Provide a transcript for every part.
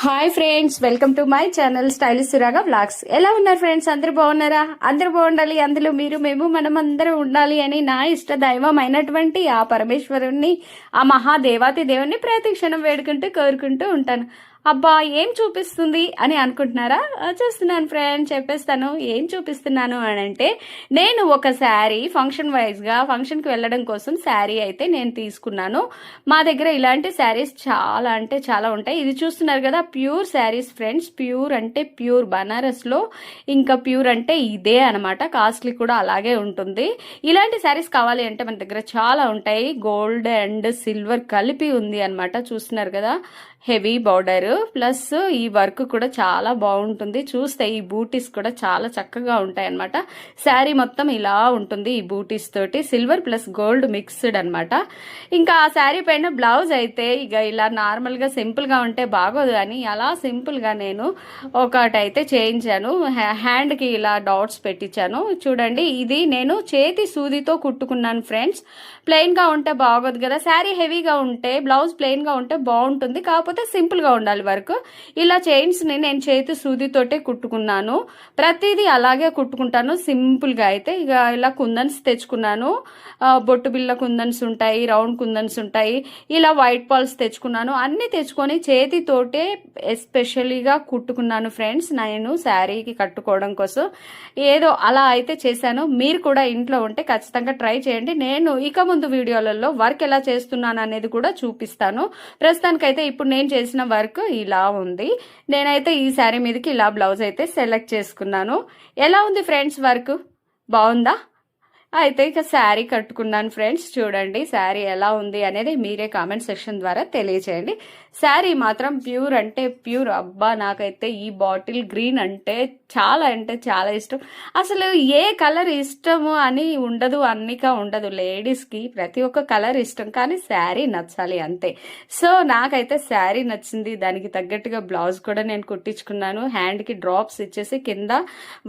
Hi friends, welcome to my channel stylish Suraga vlogs. ఎలా ఉన్నారు friends? అందరూ బాగున్నారా? అందరూ బాగుండాలి, అందులో మీరు మేము మనం అందరూ ఉండాలి అని నా ఇష్ట దైవమైనటువంటి ఆ పరమేశ్వరుణ్ణి, ఆ మహాదేవాతి దేవుణ్ణి ప్రతి క్షణం వేడుకుంటూ కోరుకుంటూ ఉంటాను. అబ్బా, ఏం చూపిస్తుంది అని అనుకుంటున్నారా? చూస్తున్నాను ఫ్రెండ్, చెప్పేస్తాను. ఏం చూపిస్తున్నాను అని అంటే, నేను ఒక శారీ ఫంక్షన్ వైజ్గా ఫంక్షన్కి వెళ్ళడం కోసం శారీ అయితే నేను తీసుకున్నాను. మా దగ్గర ఇలాంటి శారీస్ చాలా అంటే చాలా ఉంటాయి. ఇది చూస్తున్నారు కదా, ప్యూర్ శారీస్ ఫ్రెండ్స్. ప్యూర్ అంటే ప్యూర్ బనారస్లో ఇంకా ప్యూర్ అంటే ఇదే అనమాట. కాస్ట్లీ కూడా అలాగే ఉంటుంది. ఇలాంటి శారీస్ కావాలి అంటే మన దగ్గర చాలా ఉంటాయి. గోల్డ్ అండ్ సిల్వర్ కలిపి ఉంది అనమాట. చూస్తున్నారు కదా, హెవీ బార్డర్ ప్లస్ ఈ వర్క్ కూడా చాలా బాగుంటుంది. చూస్తే ఈ బూటీస్ కూడా చాలా చక్కగా ఉంటాయి అనమాట. శారీ మొత్తం ఇలా ఉంటుంది ఈ బూటీస్ తోటి, సిల్వర్ ప్లస్ గోల్డ్ మిక్స్డ్ అనమాట. ఇంకా ఆ శారీ పైన బ్లౌజ్ అయితే ఇక ఇలా నార్మల్ గా సింపుల్ గా ఉంటే బాగోదు అని అలా సింపుల్ గా నేను ఒకటైతే చేయించాను. హ్యాండ్ కి ఇలా డాట్స్ పెట్టించాను. చూడండి, ఇది నేను చేతి సూదితో కుట్టుకున్నాను ఫ్రెండ్స్. ప్లెయిన్ గా ఉంటే బాగోదు కదా, శారీ హెవీగా ఉంటే బ్లౌజ్ ప్లెయిన్ గా ఉంటే బాగుంటుంది, కాకపోతే సింపుల్ గా ఉండాలి వర్క్. ఇలా చైన్స్ ని నేను చేతి సూదితోటే కుట్టుకున్నాను. ప్రతిదీ అలాగే కుట్టుకుంటాను సింపుల్ గా. అయితే ఇక ఇలా కుందన్స్ తెచ్చుకున్నాను. బొట్టు బిళ్ళ కుందన్స్ ఉంటాయి, రౌండ్ కుందన్స్ ఉంటాయి, ఇలా వైట్ పాల్స్ తెచ్చుకున్నాను. అన్ని తెచ్చుకొని చేతితోటే ఎస్పెషలీగా కుట్టుకున్నాను ఫ్రెండ్స్. నేను శారీకి కట్టుకోవడం కోసం ఏదో అలా అయితే చేశాను. మీరు కూడా ఇంట్లో ఉంటే ఖచ్చితంగా ట్రై చేయండి. నేను ఇక ముందు వీడియోలలో వర్క్ ఎలా చేస్తున్నాను అనేది కూడా చూపిస్తాను. ప్రస్తుతానికైతే ఇప్పుడు నేను చేసిన వర్క్ ఇలా ఉంది. నేనైతే ఈ శారీ మీదకి ఇలా బ్లౌజ్ అయితే సెలెక్ట్ చేసుకున్నాను. ఎలా ఉంది ఫ్రెండ్స్ వర్క్? బాగుందా? అయితే ఇక శారీ కట్టుకున్నాను ఫ్రెండ్స్. చూడండి శారీ ఎలా ఉంది అనేది మీరే కామెంట్ సెక్షన్ ద్వారా తెలియచేయండి. శారీ మాత్రం ప్యూర్ అంటే ప్యూర్. అబ్బా, నాకైతే ఈ బాటిల్ గ్రీన్ అంటే చాలా ఇష్టం. అసలు ఏ కలర్ ఇష్టము అని ఉండదు, అన్నిక ఉండదు. లేడీస్కి ప్రతి ఒక్క కలర్ ఇష్టం, కానీ శారీ నచ్చాలి అంతే. సో నాకైతే శారీ నచ్చింది. దానికి తగ్గట్టుగా బ్లౌజ్ కూడా నేను కుట్టించుకున్నాను. హ్యాండ్కి డ్రాప్స్ ఇచ్చేసి కింద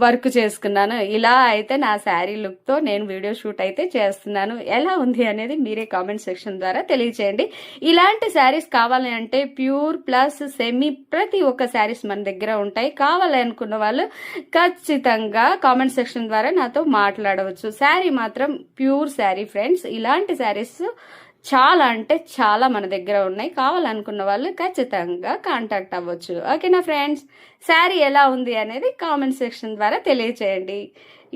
వర్క్ చేసుకున్నాను. ఇలా అయితే నా శారీ లుక్తో నేను వీడియో షూట్ అయితే చేస్తున్నాను. ఎలా ఉంది అనేది మీరే కామెంట్ సెక్షన్ ద్వారా తెలియచేయండి. ఇలాంటి శారీస్ కావాలి అంటే ప్యూర్ ప్లస్ సెమీ ప్రతి ఒక్క శారీస్ మన దగ్గర ఉంటాయి. కావాలి అనుకున్న వాళ్ళు ఖచ్చితంగా కామెంట్ సెక్షన్ ద్వారా నాతో మాట్లాడవచ్చు. శారీ మాత్రం ప్యూర్ శారీ ఫ్రెండ్స్. ఇలాంటి శారీస్ చాలా అంటే చాలా మన దగ్గర ఉన్నాయి. కావాలనుకున్న వాళ్ళు ఖచ్చితంగా కాంటాక్ట్ అవ్వచ్చు. ఓకేనా ఫ్రెండ్స్? శారీ ఎలా ఉంది అనేది కామెంట్ సెక్షన్ ద్వారా తెలియచేయండి.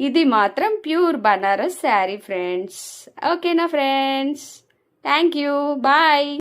ఇది మాత్రం ప్యూర్ బనారస్ శారీ ఫ్రెండ్స్. ఓకేనా ఫ్రెండ్స్? Thank you, bye.